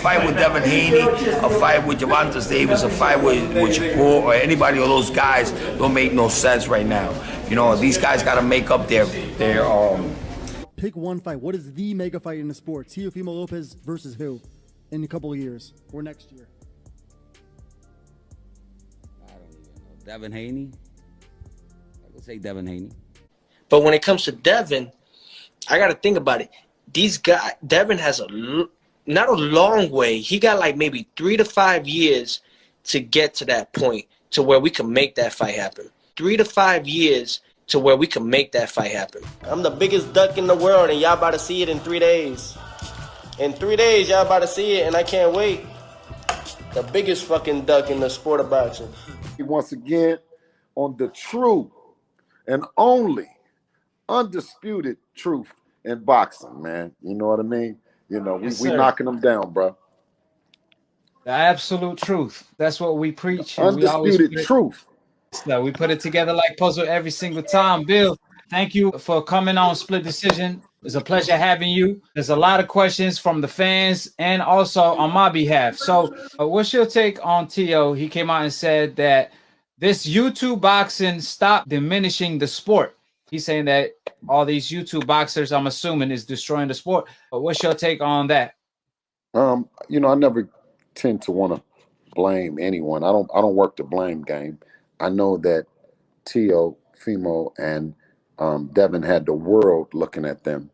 fight with Devin Haney, a fight with Gervonta Davis, a fight with Shakur or anybody of those guys don't make no sense right now. You know, these guys got to make up their Pick one fight. What is the mega fight in the sport? Teofimo Lopez versus who in a couple of years or next year? I don't even know. Devin Haney. I would say Devin Haney. But when it comes to Devin, I got to think about it. These guys, Devin has not a long way. He got like maybe 3 to 5 years to get to that point to where we can make that fight happen. 3 to 5 years to where we can make that fight happen. I'm the biggest duck in the world, and y'all about to see it in 3 days. In 3 days, y'all about to see it, and I can't wait. The biggest fucking duck in the sport of boxing. Once again, on the true and only undisputed truth in boxing, man. You know what I mean? You know, we knocking them down, bro. The absolute truth. That's what we preach. Undisputed truth. So we put it together like puzzle every single time. Bill, thank you for coming on Split Decision. It's a pleasure having you. There's a lot of questions from the fans and also on my behalf. So what's your take on Tio? He came out and said that this YouTube boxing stopped diminishing the sport. He's saying that all these YouTube boxers, I'm assuming, is destroying the sport. But what's your take on that? You know, I never tend to want to blame anyone. I don't work the blame game. I know that Teofimo and Devin had the world looking at them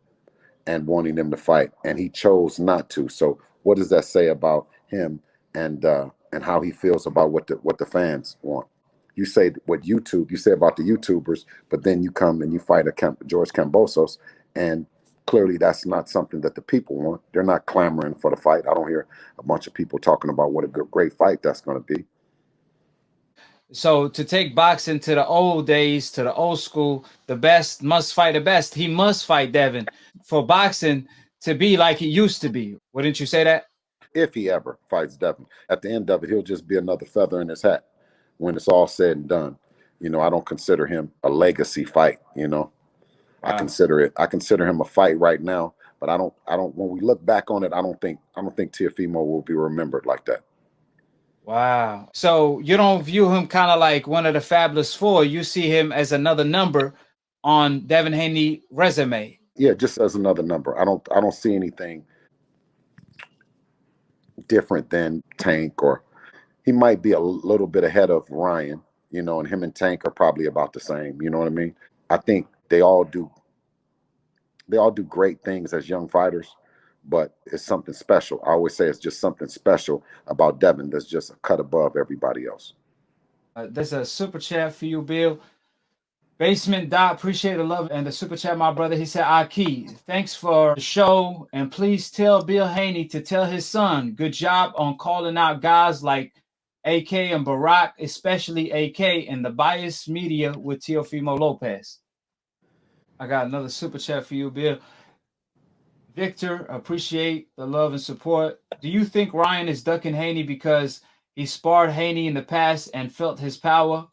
and wanting them to fight, and he chose not to. So what does that say about him and how he feels about what the fans want? You say what YouTube, you say about the YouTubers, but then you come and you fight George Kambosos, and clearly that's not something that the people want. They're not clamoring for the fight. I don't hear a bunch of people talking about what a great fight that's going to be. So to take boxing to the old days, to the old school, the best must fight the best. He must fight Devin for boxing to be like it used to be. Wouldn't you say that? If he ever fights Devin, at the end of it, he'll just be another feather in his hat when it's all said and done. You know, I don't consider him a legacy fight, you know. Wow. I consider him a fight right now, but I don't when we look back on it, I don't think Teofimo will be remembered like that. Wow. So you don't view him kind of like one of the Fabulous Four. You see him as another number on Devin Haney resume. Yeah, just as another number. I don't see anything different than Tank, or he might be a little bit ahead of Ryan, you know, and him and Tank are probably about the same. You know what I mean? I think they all do great things as young fighters, but it's something special. I always say it's just something special about Devin that's just a cut above everybody else. There's a super chat for you, Bill. Basement Dot, appreciate the love and the super chat, my brother. He said, Aki, thanks for the show, and please tell Bill Haney to tell his son, good job on calling out guys like AK and Barack, especially AK, and the biased media with Teofimo Lopez. I got another super chat for you, Bill. Victor, appreciate the love and support. Do you think Ryan is ducking Haney because he sparred Haney in the past and felt his power? ?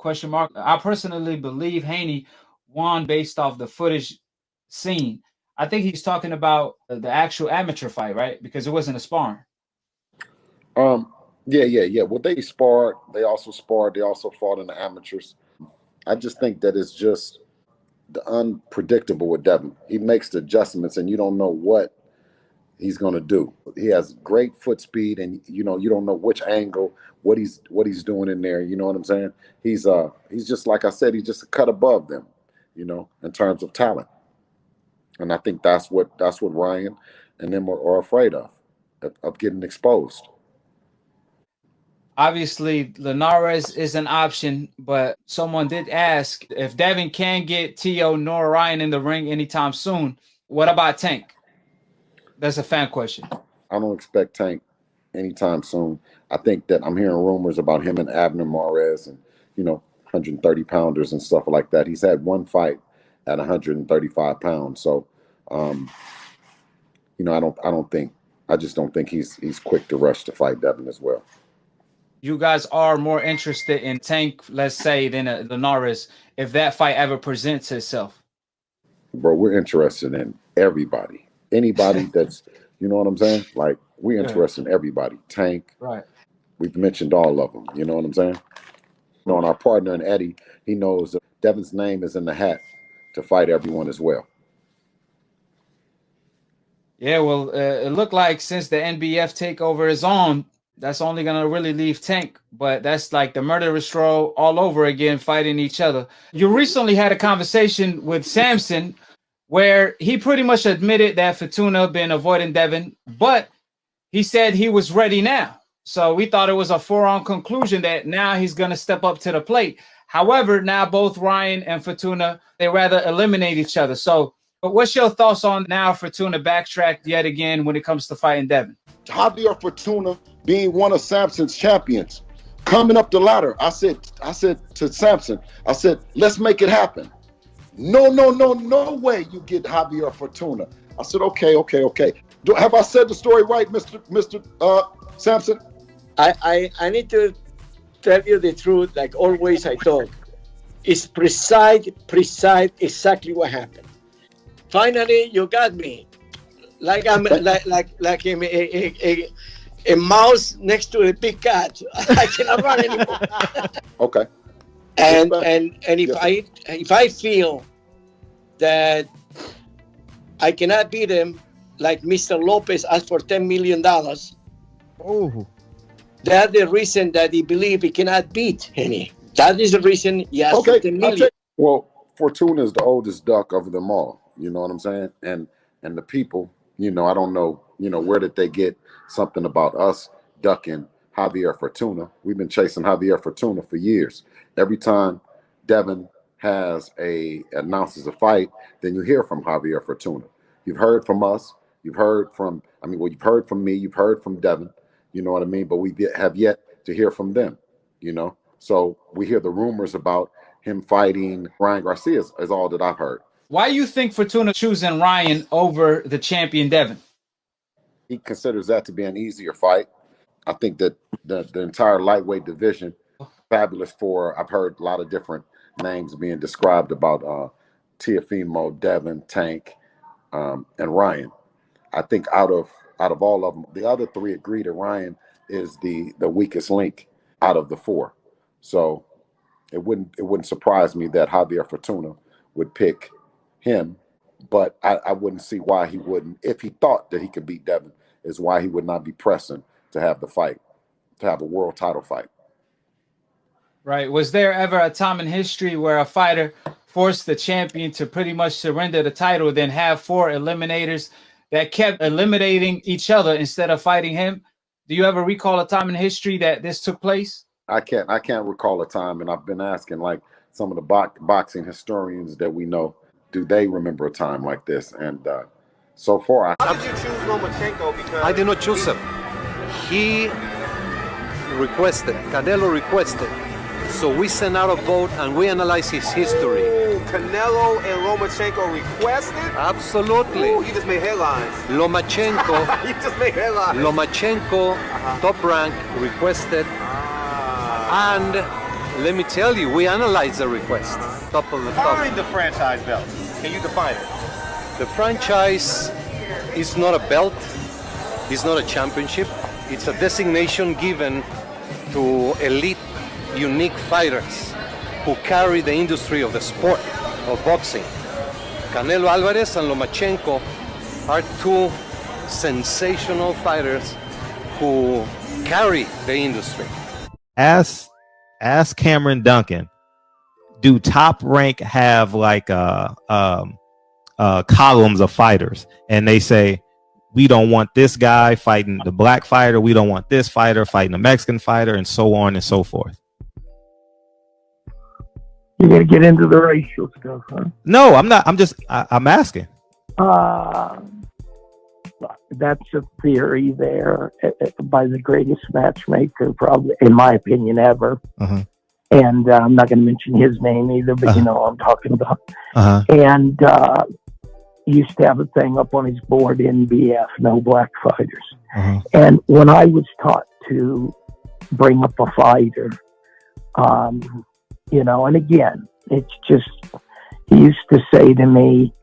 I personally believe Haney won based off the footage seen. I think he's talking about the actual amateur fight, right? Because it wasn't a sparring. Yeah. Well, they sparred. They also sparred. They also fought in the amateurs. I just think that it's just the unpredictable with Devin. He makes the adjustments, and you don't know what he's going to do. He has great foot speed, and you don't know which angle, what he's doing in there. You know what I'm saying? He's just, like I said, he's just a cut above them, you know, in terms of talent. And I think that's what Ryan and them are afraid of getting exposed. Obviously, Linares is an option, but someone did ask if Devin can get Tio nor Ryan in the ring anytime soon. What about Tank? That's a fan question. I don't expect Tank anytime soon. I think that I'm hearing rumors about him and Abner Mares and, 130 pounders and stuff like that. He's had one fight at 135 pounds. So, I just don't think he's quick to rush to fight Devin as well. You guys are more interested in Tank, let's say, than Linares if that fight ever presents itself. Bro, we're interested in everybody. Anybody that's You know what I'm saying? Like, we interested in everybody. Tank. Right. We've mentioned all of them. You know what I'm saying? You know, and our partner in Eddie, he knows that Devin's name is in the hat to fight everyone as well. Yeah, well, it looked like since the NBF takeover is on, that's only going to really leave Tank. But that's like the murderous row all over again, fighting each other. You recently had a conversation with Samson where he pretty much admitted that Fortuna been avoiding Devin, but he said he was ready now. So we thought it was a foregone conclusion that now he's going to step up to the plate. However, now both Ryan and Fortuna, they rather eliminate each other. So but what's your thoughts on now Fortuna backtracked yet again when it comes to fighting Devin? Javier Fortuna being one of Samson's champions, coming up the ladder. I said to Samson, I said, let's make it happen. No way you get Javier Fortuna. I said, okay. Have I said the story right, Mr. Samson? I need to tell you the truth, like always I thought. It's precise exactly what happened. Finally, you got me. Like I'm like a mouse next to a big cat. I cannot run anymore. Okay. And if I feel that I cannot beat him, like Mr. Lopez asked for $10 million. Oh. That's the reason that he believes he cannot beat Henny. That is the reason he asked for $10 million. Well, Fortuna is the oldest duck of them all. You know what I'm saying? And the people, you know, I don't know, you know, where did they get something about us ducking Javier Fortuna? We've been chasing Javier Fortuna for years. Every time Devin announces a fight, then you hear from Javier Fortuna. You've heard from us. You've heard from me. You've heard from Devin. You know what I mean? But we have yet to hear from them, you know? So we hear the rumors about him fighting Ryan Garcia is all that I've heard. Why do you think Fortuna choosing Ryan over the champion Devin? He considers that to be an easier fight. I think that the entire lightweight division, fabulous for, I've heard a lot of different names being described about Teofimo, Devin, Tank, and Ryan. I think out of all of them, the other three agree that Ryan is the weakest link out of the four. So it wouldn't surprise me that Javier Fortuna would pick him, but I wouldn't see why he wouldn't. If he thought that he could beat Devin, is why he would not be pressing to have the fight, to have a world title fight. Right. Was there ever a time in history where a fighter forced the champion to pretty much surrender the title, then have four eliminators that kept eliminating each other instead of fighting him? Do you ever recall a time in history that this took place? I can't recall a time, and I've been asking like some of the boxing historians that we know, do they remember a time like this? And so far, How did you choose Lomachenko? Because I did not choose him. He requested, Canelo requested. So we sent out a vote and we analyzed his history. Ooh, Canelo and Lomachenko requested? Absolutely. Ooh, you just made headlines. Lomachenko. You just made headlines. Lomachenko, top rank, requested. And let me tell you, we analyzed the request. Top of the top. Define the franchise belt. Can you define it? The franchise is not a belt. It's not a championship. It's a designation given to elite, unique fighters who carry the industry of the sport of boxing. Canelo Alvarez and Lomachenko are two sensational fighters who carry the industry. Ask Cameron Duncan, do Top Rank have like columns of fighters, and they say, we don't want this guy fighting the black fighter, we don't want this fighter fighting the Mexican fighter, and so on and so forth? You're gonna get into the racial stuff, huh? No, I'm not. I'm asking. That's a theory there by the greatest matchmaker, probably, in my opinion, ever. Uh-huh. And I'm not going to mention his name either, but you know what I'm talking about. Uh-huh. And he used to have a thing up on his board, NBF, no black fighters. Uh-huh. And when I was taught to bring up a fighter, you know, and again, it's just, he used to say to me,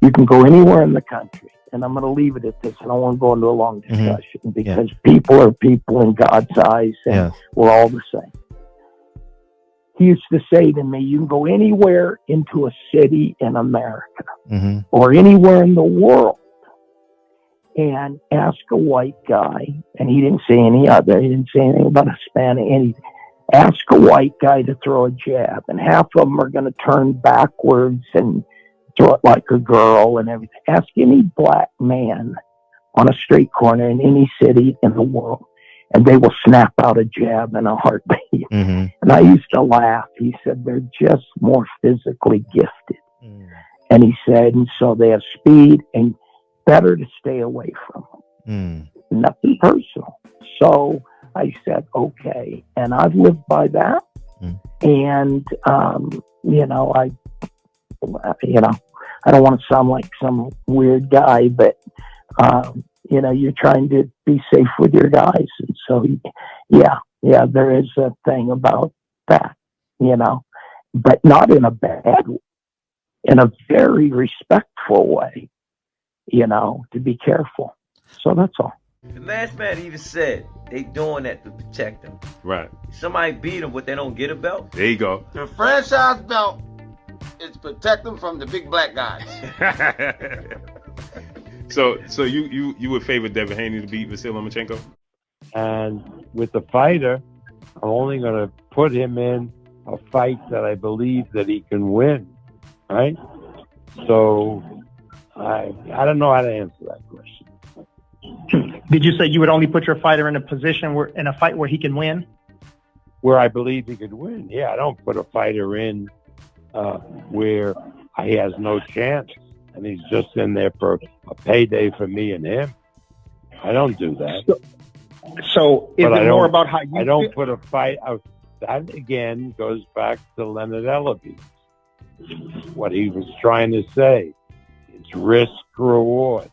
you can go anywhere in the country and I'm going to leave it at this. I don't want to go into a long discussion because people are people in God's eyes, and we're all the same. He used to say to me, you can go anywhere into a city in America or anywhere in the world and ask a white guy, and he didn't say any other, he didn't say anything about Hispanic, anything. Ask a white guy to throw a jab, and half of them are going to turn backwards and throw it like a girl and everything. Ask any black man on a street corner in any city in the world, and they will snap out a jab in a heartbeat. And I used to laugh. He said, they're just more physically gifted. And he said, and so they have speed and better to stay away from them. Nothing personal. So I said, okay. And I've lived by that. And, you know, I don't want to sound like some weird guy, but, you know, you're trying to be safe with your guys. And so, yeah, there is a thing about that, you know, but not in a bad way, in a very respectful way, you know, to be careful. So that's all. The last man even said they doing that to protect them. Right. Somebody beat them, but they don't get a belt. There you go. The franchise belt is protect them from the big black guys. So you would favor Devin Haney to beat Vasily Lomachenko? And with the fighter, I'm only going to put him in a fight that I believe that he can win, right? So I don't know how to answer that question. Did you say you would only put your fighter in a position where, in a fight where he can win? Where I believe he could win. Yeah, I don't put a fighter in where he has no chance and he's just in there for a payday for me and him. I don't do that. So is it more about how you... I don't put a fight out. That, again, goes back to Leonard Ellaby. What he was trying to say. It's risk-reward.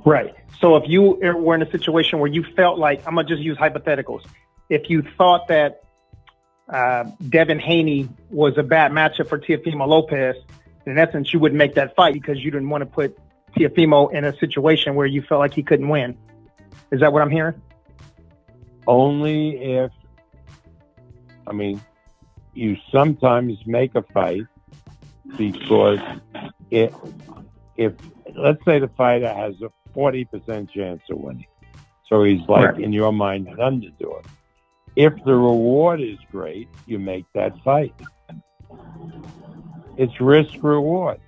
Right. So if you were in a situation where you felt like, I'm going to just use hypotheticals. If you thought that Devin Haney was a bad matchup for Teofimo Lopez, in essence, you wouldn't make that fight because you didn't want to put Teofimo in a situation where you felt like he couldn't win. Is that what I'm hearing? Only if, I mean, you sometimes make a fight because if let's say the fighter has a 40% chance of winning, so he's like, in your mind, an underdog. If the reward is great, you make that fight. It's risk-reward.